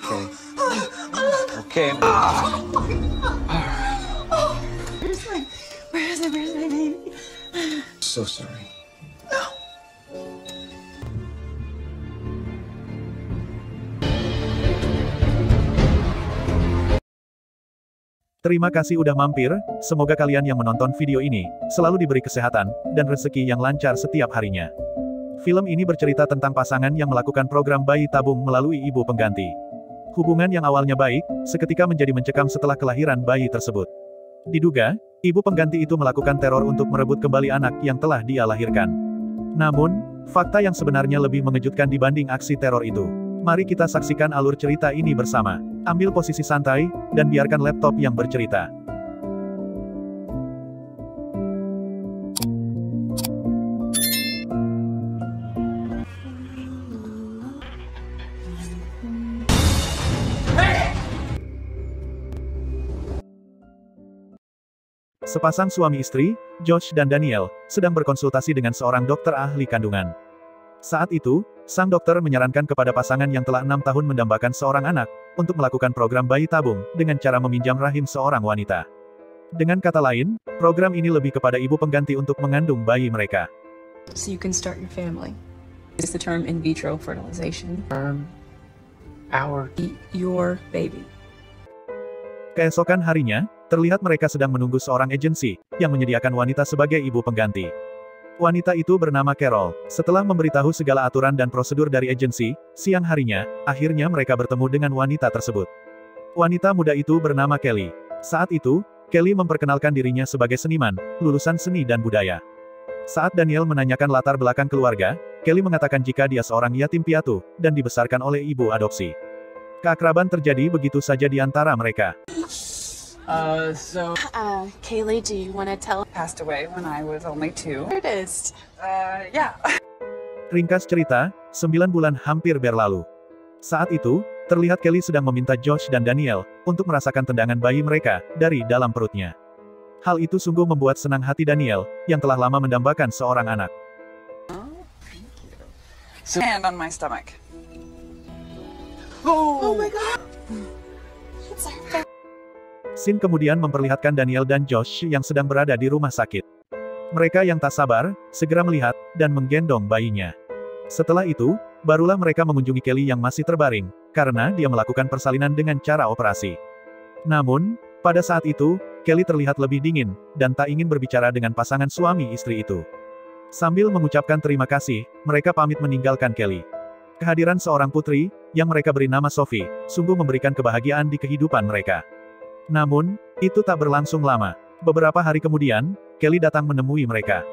Okay. Okay. Where's my baby? So sorry. Terima kasih udah mampir, semoga kalian yang menonton video ini, selalu diberi kesehatan, dan rezeki yang lancar setiap harinya. Film ini bercerita tentang pasangan yang melakukan program bayi tabung melalui ibu pengganti. Hubungan yang awalnya baik, seketika menjadi mencekam setelah kelahiran bayi tersebut. Diduga, ibu pengganti itu melakukan teror untuk merebut kembali anak yang telah dia lahirkan. Namun, fakta yang sebenarnya lebih mengejutkan dibanding aksi teror itu. Mari kita saksikan alur cerita ini bersama. Ambil posisi santai, dan biarkan laptop yang bercerita. Sepasang suami istri, Josh dan Daniel, sedang berkonsultasi dengan seorang dokter ahli kandungan. Saat itu, sang dokter menyarankan kepada pasangan yang telah 6 tahun mendambakan seorang anak, untuk melakukan program bayi tabung, dengan cara meminjam rahim seorang wanita. Dengan kata lain, program ini lebih kepada ibu pengganti untuk mengandung bayi mereka. So you can start your family. It's the term in vitro fertilization. Your baby. Keesokan harinya, terlihat mereka sedang menunggu seorang agensi, yang menyediakan wanita sebagai ibu pengganti. Wanita itu bernama Carol. Setelah memberitahu segala aturan dan prosedur dari agensi, siang harinya, akhirnya mereka bertemu dengan wanita tersebut. Wanita muda itu bernama Kelly. Saat itu, Kelly memperkenalkan dirinya sebagai seniman, lulusan seni dan budaya. Saat Daniel menanyakan latar belakang keluarga, Kelly mengatakan jika dia seorang yatim piatu, dan dibesarkan oleh ibu adopsi. Keakraban terjadi begitu saja di antara mereka. Kaylee, do you want to tell? Passed away when I was only 2. There it is. Yeah. Ringkas cerita, 9 bulan hampir berlalu. Saat itu, terlihat Kelly sedang meminta Josh dan Daniel, untuk merasakan tendangan bayi mereka, dari dalam perutnya. Hal itu sungguh membuat senang hati Daniel, yang telah lama mendambakan seorang anak. So, hand on my stomach. Oh my god. It's our family. Scene kemudian memperlihatkan Daniel dan Josh yang sedang berada di rumah sakit. Mereka yang tak sabar, segera melihat, dan menggendong bayinya. Setelah itu, barulah mereka mengunjungi Kelly yang masih terbaring, karena dia melakukan persalinan dengan cara operasi. Namun, pada saat itu, Kelly terlihat lebih dingin, dan tak ingin berbicara dengan pasangan suami istri itu. Sambil mengucapkan terima kasih, mereka pamit meninggalkan Kelly. Kehadiran seorang putri, yang mereka beri nama Sophie, sungguh memberikan kebahagiaan di kehidupan mereka. Namun, itu tak berlangsung lama. Beberapa hari kemudian, Kelly datang menemui mereka.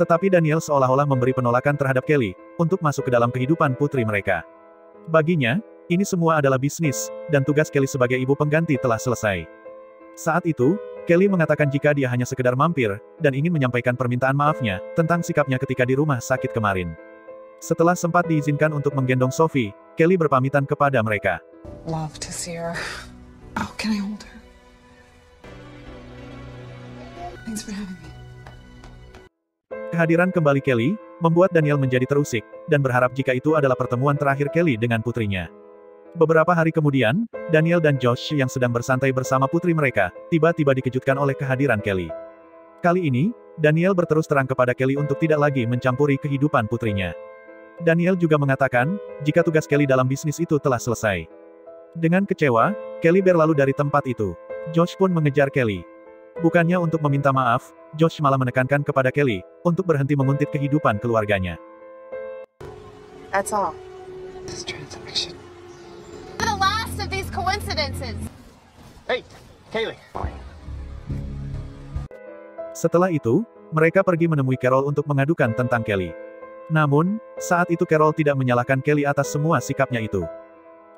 Tetapi Daniel seolah-olah memberi penolakan terhadap Kelly, untuk masuk ke dalam kehidupan putri mereka. Baginya, ini semua adalah bisnis, dan tugas Kelly sebagai ibu pengganti telah selesai. Saat itu, Kelly mengatakan jika dia hanya sekedar mampir, dan ingin menyampaikan permintaan maafnya, tentang sikapnya ketika di rumah sakit kemarin. Setelah sempat diizinkan untuk menggendong Sophie, Kelly berpamitan kepada mereka. Love to see her. Oh, can I hold her? Thanks for having me. Kehadiran kembali Kelly, membuat Daniel menjadi terusik, dan berharap jika itu adalah pertemuan terakhir Kelly dengan putrinya. Beberapa hari kemudian, Daniel dan Josh yang sedang bersantai bersama putri mereka, tiba-tiba dikejutkan oleh kehadiran Kelly. Kali ini, Daniel berterus terang kepada Kelly untuk tidak lagi mencampuri kehidupan putrinya. Daniel juga mengatakan, jika tugas Kelly dalam bisnis itu telah selesai. Dengan kecewa, Kelly berlalu dari tempat itu. Josh pun mengejar Kelly. Bukannya untuk meminta maaf, Josh malah menekankan kepada Kelly, untuk berhenti menguntit kehidupan keluarganya. That's all. This transaction. The last of these coincidences. Hey, Kaylee. Setelah itu, mereka pergi menemui Carol untuk mengadukan tentang Kelly. Namun, saat itu Carol tidak menyalahkan Kelly atas semua sikapnya itu.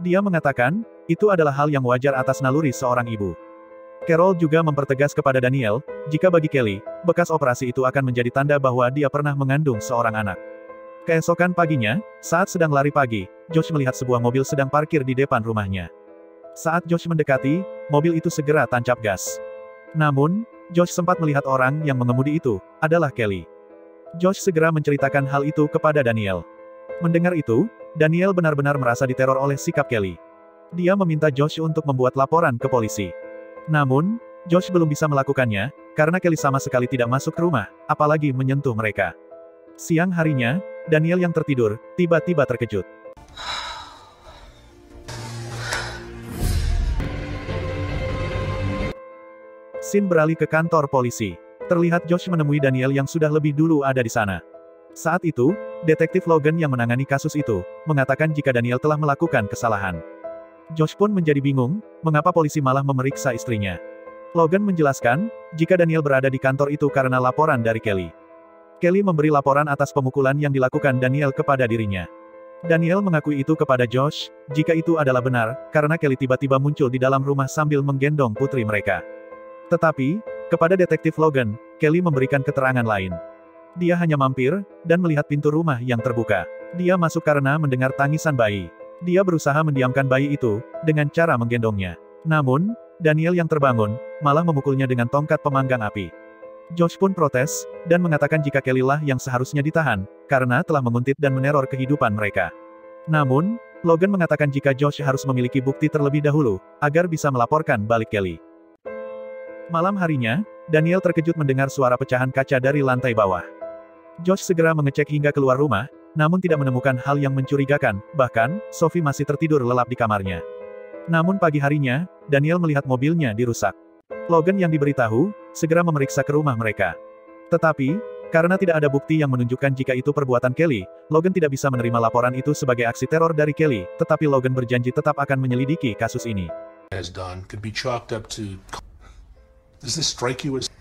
Dia mengatakan, itu adalah hal yang wajar atas naluri seorang ibu. Carol juga mempertegas kepada Daniel, jika bagi Kelly, bekas operasi itu akan menjadi tanda bahwa dia pernah mengandung seorang anak. Keesokan paginya, saat sedang lari pagi, Josh melihat sebuah mobil sedang parkir di depan rumahnya. Saat Josh mendekati, mobil itu segera tancap gas. Namun, Josh sempat melihat orang yang mengemudi itu, adalah Kelly. Josh segera menceritakan hal itu kepada Daniel. Mendengar itu, Daniel benar-benar merasa diteror oleh sikap Kelly. Dia meminta Josh untuk membuat laporan ke polisi. Namun, Josh belum bisa melakukannya, karena Kelly sama sekali tidak masuk ke rumah, apalagi menyentuh mereka. Siang harinya, Daniel yang tertidur, tiba-tiba terkejut. Scene beralih ke kantor polisi. Terlihat Josh menemui Daniel yang sudah lebih dulu ada di sana. Saat itu, Detektif Logan yang menangani kasus itu, mengatakan jika Daniel telah melakukan kesalahan. Josh pun menjadi bingung, mengapa polisi malah memeriksa istrinya. Logan menjelaskan, jika Daniel berada di kantor itu karena laporan dari Kelly. Kelly memberi laporan atas pemukulan yang dilakukan Daniel kepada dirinya. Daniel mengakui itu kepada Josh, jika itu adalah benar, karena Kelly tiba-tiba muncul di dalam rumah sambil menggendong putri mereka. Tetapi, kepada Detektif Logan, Kelly memberikan keterangan lain. Dia hanya mampir, dan melihat pintu rumah yang terbuka. Dia masuk karena mendengar tangisan bayi. Dia berusaha mendiamkan bayi itu, dengan cara menggendongnya. Namun, Daniel yang terbangun, malah memukulnya dengan tongkat pemanggang api. Josh pun protes, dan mengatakan jika Kelly lah yang seharusnya ditahan, karena telah menguntit dan meneror kehidupan mereka. Namun, Logan mengatakan jika Josh harus memiliki bukti terlebih dahulu, agar bisa melaporkan balik Kelly. Malam harinya, Daniel terkejut mendengar suara pecahan kaca dari lantai bawah. Josh segera mengecek hingga keluar rumah, namun tidak menemukan hal yang mencurigakan, bahkan, Sophie masih tertidur lelap di kamarnya. Namun pagi harinya, Daniel melihat mobilnya dirusak. Logan yang diberitahu, segera memeriksa ke rumah mereka. Tetapi, karena tidak ada bukti yang menunjukkan jika itu perbuatan Kelly, Logan tidak bisa menerima laporan itu sebagai aksi teror dari Kelly, tetapi Logan berjanji tetap akan menyelidiki kasus ini. Has done could be chalked up to. Does this strike you as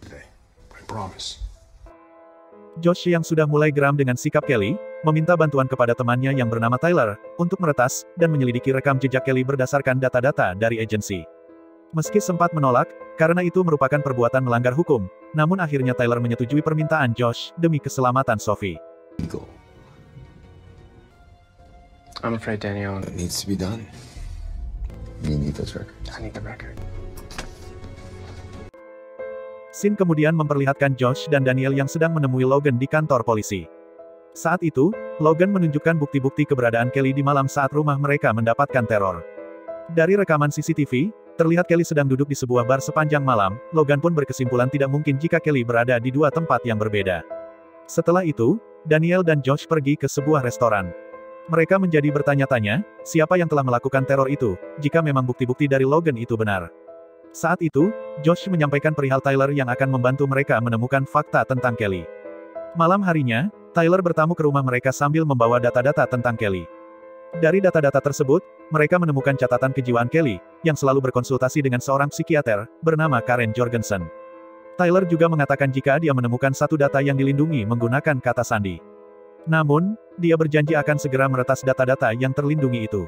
today? I promise. Josh yang sudah mulai geram dengan sikap Kelly, meminta bantuan kepada temannya yang bernama Tyler, untuk meretas, dan menyelidiki rekam jejak Kelly berdasarkan data-data dari agensi. Meski sempat menolak, karena itu merupakan perbuatan melanggar hukum, namun akhirnya Tyler menyetujui permintaan Josh, demi keselamatan Sophie. I'm afraid, Daniel. It needs to be done. You need those records. I need the record. Scene kemudian memperlihatkan Josh dan Daniel yang sedang menemui Logan di kantor polisi. Saat itu, Logan menunjukkan bukti-bukti keberadaan Kelly di malam saat rumah mereka mendapatkan teror. Dari rekaman CCTV, terlihat Kelly sedang duduk di sebuah bar sepanjang malam. Logan pun berkesimpulan tidak mungkin jika Kelly berada di dua tempat yang berbeda. Setelah itu, Daniel dan Josh pergi ke sebuah restoran. Mereka menjadi bertanya-tanya, siapa yang telah melakukan teror itu, jika memang bukti-bukti dari Logan itu benar. Saat itu, Josh menyampaikan perihal Tyler yang akan membantu mereka menemukan fakta tentang Kelly. Malam harinya, Tyler bertamu ke rumah mereka sambil membawa data-data tentang Kelly. Dari data-data tersebut, mereka menemukan catatan kejiwaan Kelly, yang selalu berkonsultasi dengan seorang psikiater, bernama Karen Jorgensen. Tyler juga mengatakan jika dia menemukan satu data yang dilindungi menggunakan kata sandi. Namun, dia berjanji akan segera meretas data-data yang terlindungi itu.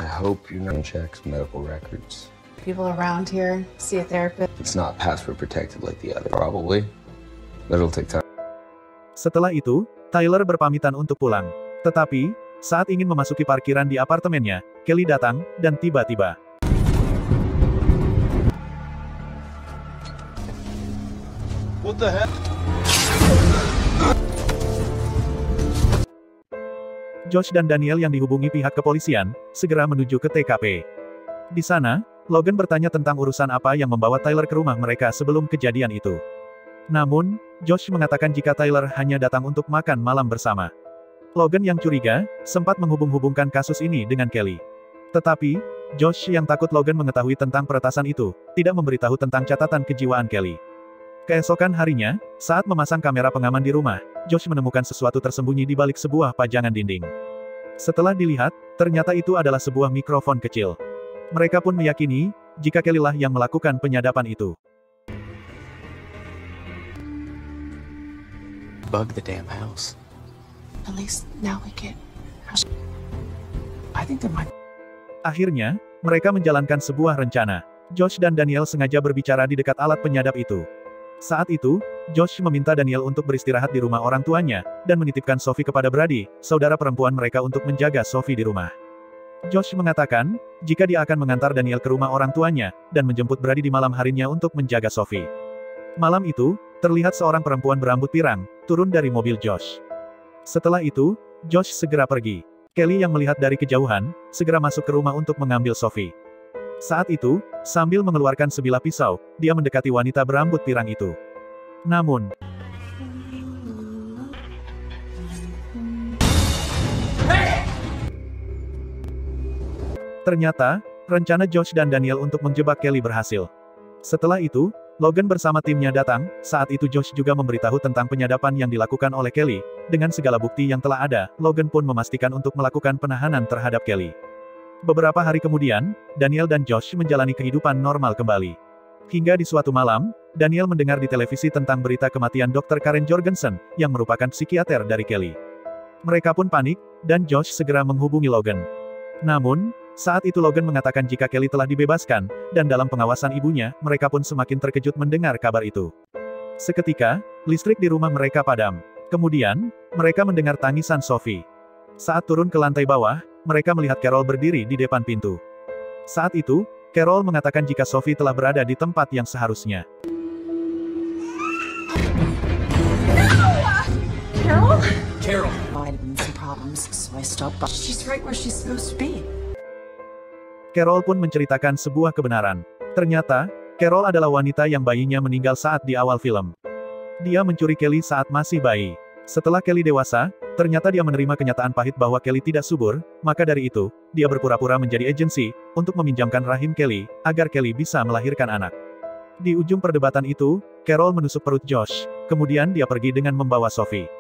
I hope you're not checks medical records. People around here see a therapist. It's not password protected like the other. Probably. But it'll take time. Setelah itu, Tyler berpamitan untuk pulang. Tetapi, saat ingin memasuki parkiran di apartemennya, Kelly datang, dan tiba-tiba. What the heck? Josh dan Daniel yang dihubungi pihak kepolisian, segera menuju ke TKP. Di sana, Logan bertanya tentang urusan apa yang membawa Tyler ke rumah mereka sebelum kejadian itu. Namun, Josh mengatakan jika Tyler hanya datang untuk makan malam bersama. Logan yang curiga, sempat menghubung-hubungkan kasus ini dengan Kelly. Tetapi, Josh yang takut Logan mengetahui tentang peretasan itu, tidak memberitahu tentang catatan kejiwaan Kelly. Keesokan harinya, saat memasang kamera pengaman di rumah, Josh menemukan sesuatu tersembunyi di balik sebuah pajangan dinding. Setelah dilihat, ternyata itu adalah sebuah mikrofon kecil. Mereka pun meyakini, jika Kelly lah yang melakukan penyadapan itu. Bug the damn house. At least now we get. I think there might. Akhirnya, mereka menjalankan sebuah rencana. Josh dan Daniel sengaja berbicara di dekat alat penyadap itu. Saat itu, Josh meminta Daniel untuk beristirahat di rumah orang tuanya, dan menitipkan Sophie kepada Brady, saudara perempuan mereka untuk menjaga Sophie di rumah. Josh mengatakan, jika dia akan mengantar Daniel ke rumah orang tuanya, dan menjemput Brady di malam harinya untuk menjaga Sophie. Malam itu, terlihat seorang perempuan berambut pirang, turun dari mobil Josh. Setelah itu, Josh segera pergi. Kelly yang melihat dari kejauhan, segera masuk ke rumah untuk mengambil Sophie. Saat itu, sambil mengeluarkan sebilah pisau, dia mendekati wanita berambut pirang itu. Namun, ternyata, rencana Josh dan Daniel untuk menjebak Kelly berhasil. Setelah itu, Logan bersama timnya datang. Saat itu Josh juga memberitahu tentang penyadapan yang dilakukan oleh Kelly. Dengan segala bukti yang telah ada, Logan pun memastikan untuk melakukan penahanan terhadap Kelly. Beberapa hari kemudian, Daniel dan Josh menjalani kehidupan normal kembali. Hingga di suatu malam, Daniel mendengar di televisi tentang berita kematian Dr. Karen Jorgensen, yang merupakan psikiater dari Kelly. Mereka pun panik, dan Josh segera menghubungi Logan. Namun, saat itu Logan mengatakan jika Kelly telah dibebaskan, dan dalam pengawasan ibunya, mereka pun semakin terkejut mendengar kabar itu. Seketika, listrik di rumah mereka padam. Kemudian, mereka mendengar tangisan Sophie. Saat turun ke lantai bawah, mereka melihat Carol berdiri di depan pintu. Saat itu, Carol mengatakan jika Sophie telah berada di tempat yang seharusnya. Carol? Might have been some problems, so I stopped by. She's right where she's supposed to be. Carol pun menceritakan sebuah kebenaran. Ternyata, Carol adalah wanita yang bayinya meninggal saat di awal film. Dia mencuri Kelly saat masih bayi. Setelah Kelly dewasa, ternyata dia menerima kenyataan pahit bahwa Kelly tidak subur, maka dari itu, dia berpura-pura menjadi agensi, untuk meminjamkan rahim Kelly, agar Kelly bisa melahirkan anak. Di ujung perdebatan itu, Carol menusuk perut Josh, kemudian dia pergi dengan membawa Sophie.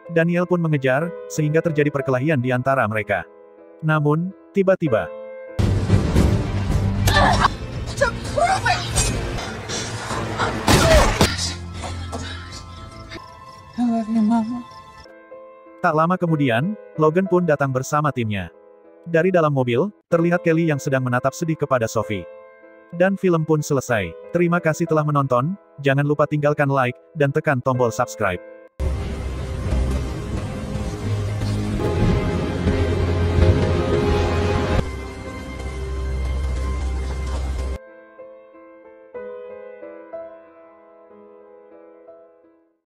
Daniel pun mengejar, sehingga terjadi perkelahian di antara mereka. Namun, tiba-tiba, I love you, Mama. tak lama kemudian, Logan pun datang bersama timnya. Dari dalam mobil, terlihat Kelly yang sedang menatap sedih kepada Sophie. Dan film pun selesai. Terima kasih telah menonton, jangan lupa tinggalkan like, dan tekan tombol subscribe.